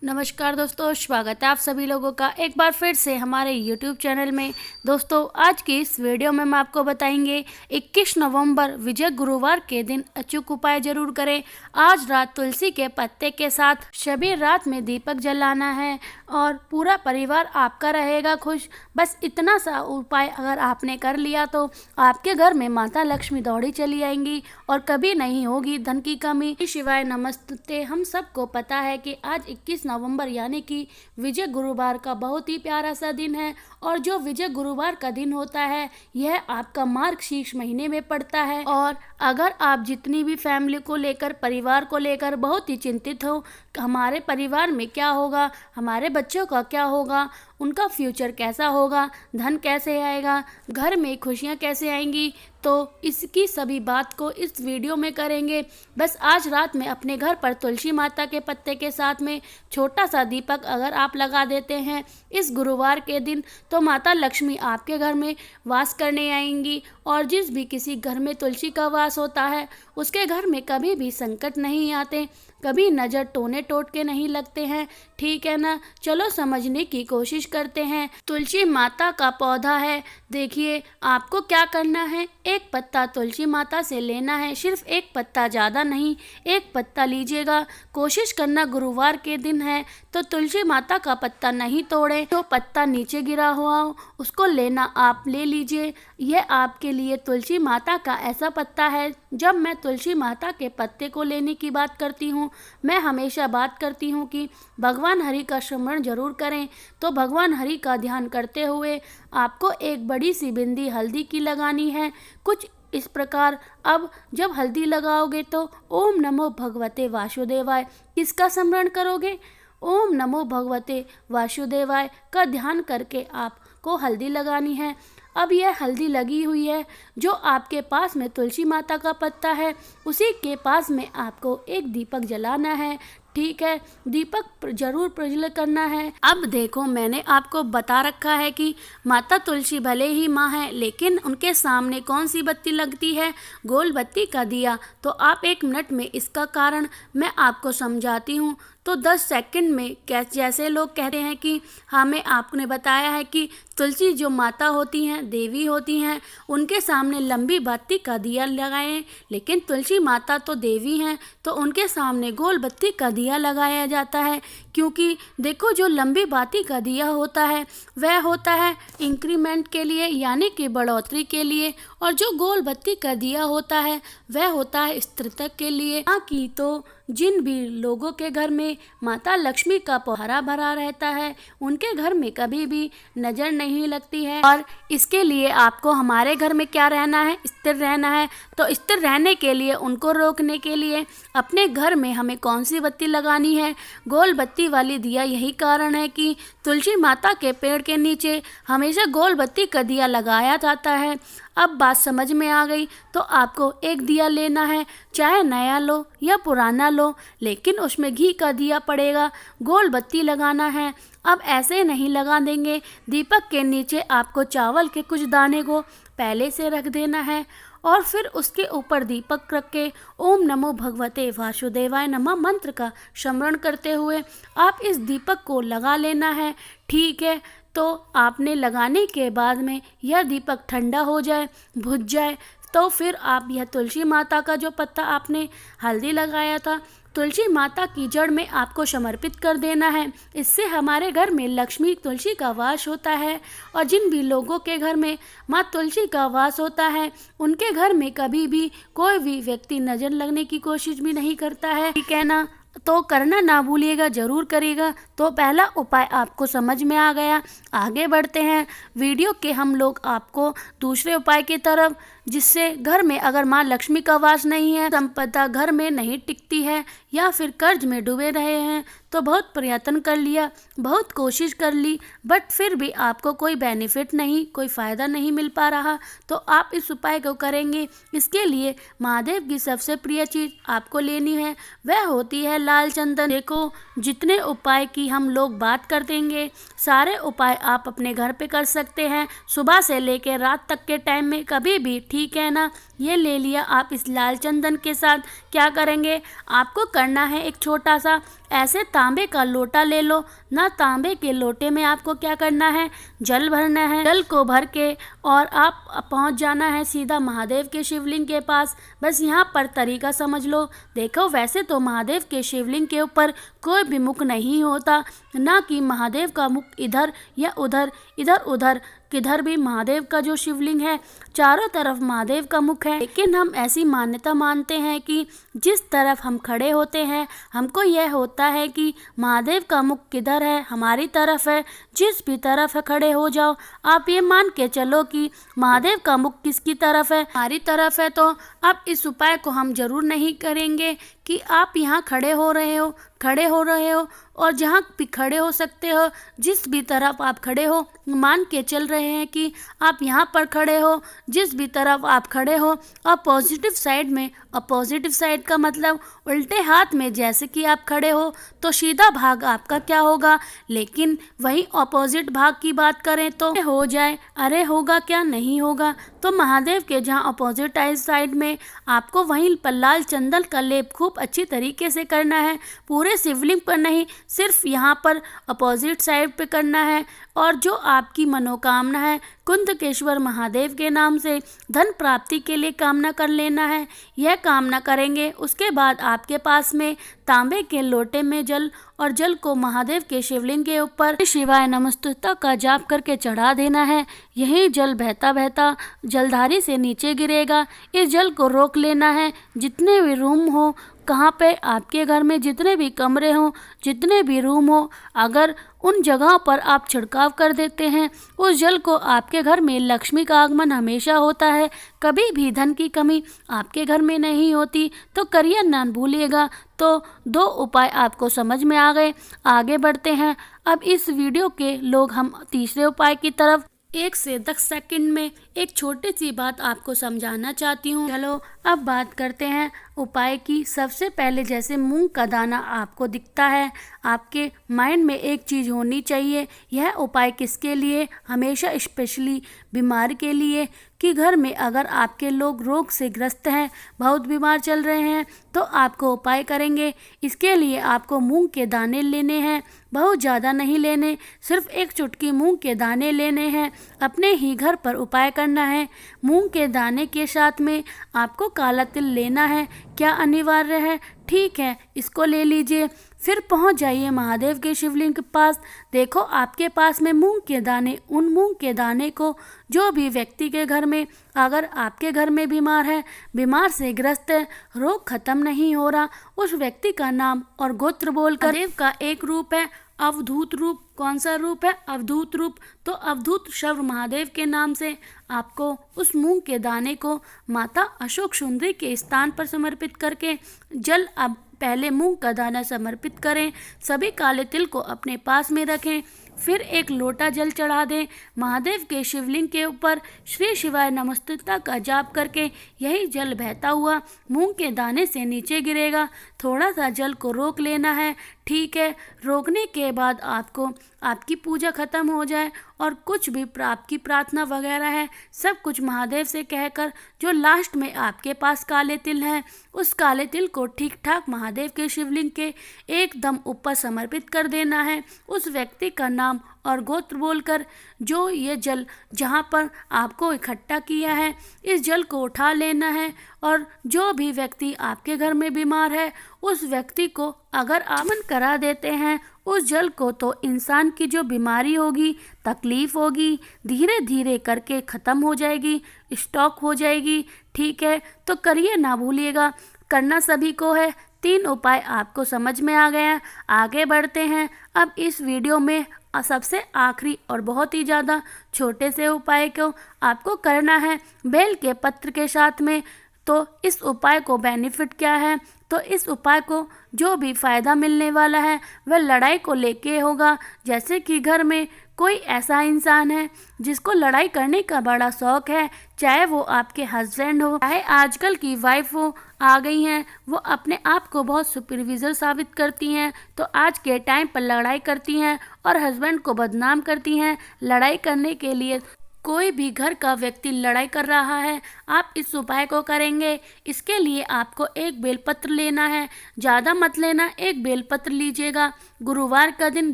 नमस्कार दोस्तों, स्वागत है आप सभी लोगों का एक बार फिर से हमारे YouTube चैनल में। दोस्तों, आज की इस वीडियो में हम आपको बताएंगे 21 नवंबर विजय गुरुवार के दिन अचूक उपाय जरूर करें। आज रात तुलसी के पत्ते के साथ शबी रात में दीपक जलाना है और पूरा परिवार आपका रहेगा खुश। बस इतना सा उपाय अगर आपने कर लिया तो आपके घर में माता लक्ष्मी दौड़ी चली आएंगी और कभी नहीं होगी धन की कमी। शिवाय नमस्ते। हम सबको पता है कि आज 21 नवंबर यानी कि विजय गुरुवार का बहुत ही प्यारा सा दिन है और जो विजय गुरुवार का दिन होता है यह आपका मार्गशीर्ष महीने में पड़ता है। और अगर आप जितनी भी फैमिली को लेकर, परिवार को लेकर बहुत ही चिंतित हो, हमारे परिवार में क्या होगा, हमारे बच्चों का क्या होगा, उनका फ्यूचर कैसा होगा, धन कैसे आएगा, घर में खुशियाँ कैसे आएंगी, तो इसकी सभी बात को इस वीडियो में करेंगे। बस आज रात में अपने घर पर तुलसी माता के पत्ते के साथ में छोटा सा दीपक अगर आप लगा देते हैं इस गुरुवार के दिन तो माता लक्ष्मी आपके घर में वास करने आएंगी। और जिस भी किसी घर में तुलसी का वास होता है उसके घर में कभी भी संकट नहीं आते, कभी नज़र टोने टोट के नहीं लगते हैं। ठीक है ना, चलो समझने की कोशिश करते हैं। तुलसी माता का पौधा है। देखिए आपको क्या करना है, एक पत्ता तुलसी माता से लेना है, सिर्फ एक पत्ता, ज़्यादा नहीं, एक पत्ता लीजिएगा। कोशिश करना गुरुवार के दिन है तो तुलसी माता का पत्ता नहीं तोड़े, जो पत्ता नीचे गिरा हुआ हो उसको लेना, आप ले लीजिए। यह आपके लिए तुलसी माता का ऐसा पत्ता है। जब मैं तुलसी माता के पत्ते को लेने की बात करती हूँ मैं हमेशा बात करती हूँ कि भगवान हरि का स्मरण जरूर करें। तो भगवान हरि का ध्यान करते हुए आपको एक बड़ी सी बिंदी हल्दी की लगानी है, कुछ इस प्रकार। अब जब हल्दी लगाओगे तो ओम नमो भगवते वासुदेवाय किसका स्मरण करोगे, ओम नमो भगवते वासुदेवाय का ध्यान करके आपको हल्दी लगानी है। अब यह हल्दी लगी हुई है, जो आपके पास में तुलसी माता का पत्ता है उसी के पास में आपको एक दीपक जलाना है। ठीक है, दीपक जरूर प्रज्वलित करना है। अब देखो, मैंने आपको बता रखा है कि माता तुलसी भले ही माँ है लेकिन उनके सामने कौन सी बत्ती लगती है, गोल बत्ती का दिया। तो आप 1 मिनट में इसका कारण मैं आपको समझाती हूँ। तो 10 सेकंड में जैसे लोग कहते हैं कि हमें आपने बताया है कि तुलसी जो माता होती हैं, देवी होती हैं, उनके सामने लंबी बत्ती का दिया लगाएं, लेकिन तुलसी माता तो देवी हैं तो उनके सामने गोल बत्ती का दिया लगाया जाता है। क्योंकि देखो, जो लंबी बाती का दिया होता है वह होता है इंक्रीमेंट के लिए यानी कि बढ़ोतरी के लिए, और जो गोल बत्ती का दिया होता है वह होता है स्थिरता के लिए। कि तो जिन भी लोगों के घर में माता लक्ष्मी का हरा भरा रहता है उनके घर में कभी भी नज़र नहीं लगती है। और इसके लिए आपको हमारे घर में क्या रहना है, स्थिर रहना है। तो स्थिर रहने के लिए, उनको रोकने के लिए अपने घर में हमें कौन सी बत्ती लगानी है, गोल बत्ती वाली दिया। यही कारण है कि तुलसी माता के पेड़ के नीचे हमेशा गोल बत्ती का दिया लगाया जाता है। अब बात समझ में आ गई। तो आपको एक दिया लेना है, चाहे नया लो या पुराना लो, लेकिन उसमें घी का दिया पड़ेगा, गोल बत्ती लगाना है। अब ऐसे नहीं लगा देंगे, दीपक के नीचे आपको चावल के कुछ दाने को पहले से रख देना है और फिर उसके ऊपर दीपक रख के ओम नमो भगवते वासुदेवाय नमः मंत्र का स्मरण करते हुए आप इस दीपक को लगा लेना है। ठीक है, तो आपने लगाने के बाद में यह दीपक ठंडा हो जाए, बुझ जाए, तो फिर आप यह तुलसी माता का जो पत्ता आपने हल्दी लगाया था तुलसी माता की जड़ में आपको समर्पित कर देना है। इससे हमारे घर में लक्ष्मी तुलसी का वास होता है और जिन भी लोगों के घर में माँ तुलसी का वास होता है उनके घर में कभी भी कोई भी व्यक्ति नज़र लगने की कोशिश भी नहीं करता है। ठीक है ना, तो करना ना भूलिएगा, जरूर करिएगा। तो पहला उपाय आपको समझ में आ गया। आगे बढ़ते हैं वीडियो के हम लोग आपको दूसरे उपाय की तरफ, जिससे घर में अगर माँ लक्ष्मी का वास नहीं है, संपदा घर में नहीं टिकती है या फिर कर्ज में डूबे रहे हैं, तो बहुत प्रयत्न कर लिया, बहुत कोशिश कर ली, बट फिर भी आपको कोई बेनिफिट नहीं, कोई फ़ायदा नहीं मिल पा रहा, तो आप इस उपाय को करेंगे। इसके लिए महादेव की सबसे प्रिय चीज़ आपको लेनी है, वह होती है लाल चंदन। देखो, जितने उपाय की हम लोग बात कर देंगे सारे उपाय आप अपने घर पे कर सकते हैं, सुबह से लेकर रात तक के टाइम में कभी भी। ठीक है ना, ये ले लिया। आप इस लाल चंदन के साथ क्या करेंगे, आपको करना है एक छोटा सा ऐसे तांबे का लोटा ले लो ना। तांबे के लोटे में आपको क्या करना है, जल भरना है। जल को भर के और आप पहुंच जाना है सीधा महादेव के शिवलिंग के पास। बस यहाँ पर तरीका समझ लो। देखो वैसे तो महादेव के शिवलिंग के ऊपर कोई भी मुख नहीं होता, ना कि महादेव का मुख इधर या उधर, इधर उधर किधर भी महादेव का जो शिवलिंग है चारों तरफ महादेव का मुख है। लेकिन हम ऐसी मान्यता मानते हैं कि जिस तरफ हम खड़े होते हैं हमको यह होता है कि महादेव का मुख किधर है, हमारी तरफ है। जिस भी तरफ है खड़े हो जाओ, आप ये मान के चलो कि महादेव का मुख किसकी तरफ है, हमारी तरफ है। तो अब इस उपाय को हम जरूर नहीं करेंगे कि आप यहाँ खड़े हो रहे हो और जहाँ भी खड़े हो सकते हो, जिस भी तरफ आप खड़े हो, मान के चल रहे हैं कि आप यहाँ पर खड़े हो, जिस भी तरफ आप खड़े हो और पॉजिटिव साइड में, और पॉजिटिव साइड का मतलब उल्टे हाथ में जैसे कि आप खड़े हो तो सीधा भाग आपका क्या होगा। लेकिन वही ऑपोजिट भाग की बात करें तो हो जाए, अरे होगा क्या, नहीं होगा। तो महादेव के जहाँ ऑपोजिट साइड में आपको वहीं पर लाल चंदन का लेप खूब अच्छी तरीके से करना है। पूरे शिवलिंग पर नहीं, सिर्फ यहाँ पर अपोजिट साइड पे करना है। और जो आपकी मनोकामना है कुंदकेश्वर महादेव के नाम से धन प्राप्ति के लिए कामना कर लेना है। यह कामना करेंगे, उसके बाद आपके पास में तांबे के लोटे में जल और जल को महादेव के शिवलिंग के ऊपर शिवाय नमस्तुता का जाप करके चढ़ा देना है। यही जल बहता बहता जलधारी से नीचे गिरेगा। इस जल को रोक लेना है। जितने भी रूम हो, कहाँ पे आपके घर में जितने भी कमरे हों, जितने भी रूम हो, अगर उन जगहों पर आप छिड़काव कर देते हैं उस जल को, आपके घर में लक्ष्मी का आगमन हमेशा होता है, कभी भी धन की कमी आपके घर में नहीं होती। तो करिए ना भूलिएगा। तो 2 उपाय आपको समझ में आ गए। आगे बढ़ते हैं। अब इस वीडियो के लोग हम तीसरे उपाय की तरफ 1 से 10 सेकंड में एक छोटी सी बात आपको समझाना चाहती हूँ। चलो अब बात करते हैं उपाय की। सबसे पहले जैसे मूंग का दाना आपको दिखता है, आपके माइंड में एक चीज़ होनी चाहिए। यह उपाय किसके लिए, हमेशा स्पेशली बीमार के लिए, कि घर में अगर आपके लोग रोग से ग्रस्त हैं, बहुत बीमार चल रहे हैं, तो आपको उपाय करेंगे। इसके लिए आपको मूंग के दाने लेने हैं, बहुत ज़्यादा नहीं लेने, सिर्फ 1 चुटकी मूंग के दाने लेने हैं। अपने ही घर पर उपाय करना है। मूंग के दाने के साथ में आपको काला तिल लेना है। क्या अनिवार्य है, ठीक है, इसको ले लीजिए। फिर पहुंच जाइए महादेव के शिवलिंग के पास। देखो आपके पास में मूंग के दाने, उन मूंग के दाने को जो भी व्यक्ति के घर में, अगर आपके घर में बीमार है, बीमार से ग्रस्त है, रोग खत्म नहीं हो रहा, उस व्यक्ति का नाम और गोत्र बोलकर, महादेव का एक रूप है अवधूत रूप। कौन सा रूप है, अवधूत रूप। तो अवधूत शव महादेव के नाम से आपको उस मूंग के दाने को माता अशोक सुंदरी के स्थान पर समर्पित करके जल, अब पहले मूंग का दाना समर्पित करें, सभी काले तिल को अपने पास में रखें, फिर 1 लोटा जल चढ़ा दें महादेव के शिवलिंग के ऊपर। श्री शिवाय नमस्तुता का जाप करके यही जल बहता हुआ मूंग के दाने से नीचे गिरेगा। थोड़ा सा जल को रोक लेना है, ठीक है। रोकने के बाद आपको आपकी पूजा खत्म हो जाए और कुछ भी आपकी प्रार्थना वगैरह है सब कुछ महादेव से कहकर, जो लास्ट में आपके पास काले तिल हैं, उस काले तिल को ठीक ठाक महादेव के शिवलिंग के एकदम ऊपर समर्पित कर देना है। उस व्यक्ति का नाम और गोत्र बोलकर जो ये जल जहाँ पर आपको इकट्ठा किया है, इस जल को उठा लेना है। और जो भी व्यक्ति आपके घर में बीमार है उस व्यक्ति को अगर आमन करा देते हैं उस जल को, तो इंसान की जो बीमारी होगी, तकलीफ होगी, धीरे धीरे करके ख़त्म हो जाएगी, स्टॉक हो जाएगी, ठीक है। तो करिए ना भूलिएगा, करना सभी को है। 3 उपाय आपको समझ में आ गया। आगे बढ़ते हैं। अब इस वीडियो में सबसे आखिरी और बहुत ही ज़्यादा छोटे से उपाय को आपको करना है बेल के पत्र के साथ में। तो इस उपाय को बेनिफिट क्या है, तो इस उपाय को जो भी फ़ायदा मिलने वाला है वह लड़ाई को लेके होगा। जैसे कि घर में कोई ऐसा इंसान है जिसको लड़ाई करने का बड़ा शौक है, चाहे वो आपके हस्बैंड हो, चाहे आजकल की वाइफ हो, आ गई हैं, वो अपने आप को बहुत सुपरवाइजर साबित करती हैं, तो आज के टाइम पर लड़ाई करती हैं और हस्बैंड को बदनाम करती हैं। लड़ाई करने के लिए कोई भी घर का व्यक्ति लड़ाई कर रहा है, आप इस उपाय को करेंगे। इसके लिए आपको एक बेलपत्र लेना है, ज़्यादा मत लेना, एक बेलपत्र लीजिएगा। गुरुवार का दिन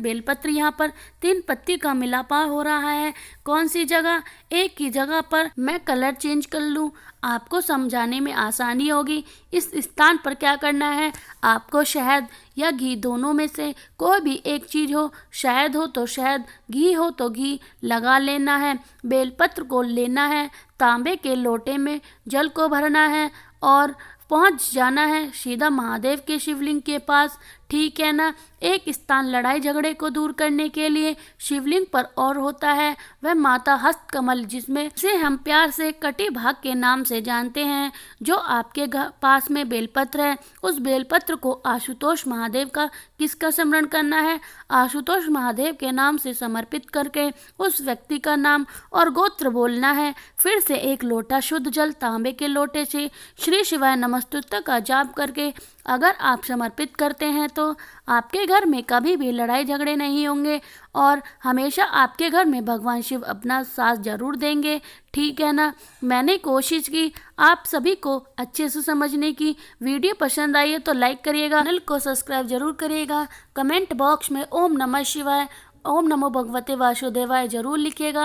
बेलपत्र यहाँ पर 3 पत्ती का मिलापा हो रहा है। कौन सी जगह? एक ही जगह पर। मैं कलर चेंज कर लूँ, आपको समझाने में आसानी होगी। इस स्थान पर क्या करना है, आपको शहद या घी दोनों में से कोई भी एक चीज़ हो, शहद हो तो शहद, घी हो तो घी लगा लेना है। बेलपत्र को लेना है, तांबे के लोटे में जल को भरना है और पहुंच जाना है सीधा महादेव के शिवलिंग के पास। ठीक है ना। एक स्थान लड़ाई झगड़े को दूर करने के लिए शिवलिंग पर और होता है, वह माता हस्तकमल, जिसमें से हम प्यार से कटी भाग के नाम से जानते हैं। जो आपके घर पास में बेलपत्र है, उस बेलपत्र को आशुतोष महादेव का किसका स्मरण करना है, आशुतोष महादेव के नाम से समर्पित करके उस व्यक्ति का नाम और गोत्र बोलना है। फिर से एक लोटा शुद्ध जल तांबे के लोटे से श्री शिवाय नमस्तुते का जाप करके अगर आप समर्पित करते हैं तो आपके घर में कभी भी लड़ाई झगड़े नहीं होंगे और हमेशा आपके घर में भगवान शिव अपना साथ जरूर देंगे। ठीक है ना। मैंने कोशिश की आप सभी को अच्छे से समझने की। वीडियो पसंद आई है तो लाइक करिएगा, चैनल को सब्सक्राइब जरूर करिएगा। कमेंट बॉक्स में ओम नमः शिवाय, ओम नमो भगवते वासुदेवाय जरूर लिखिएगा।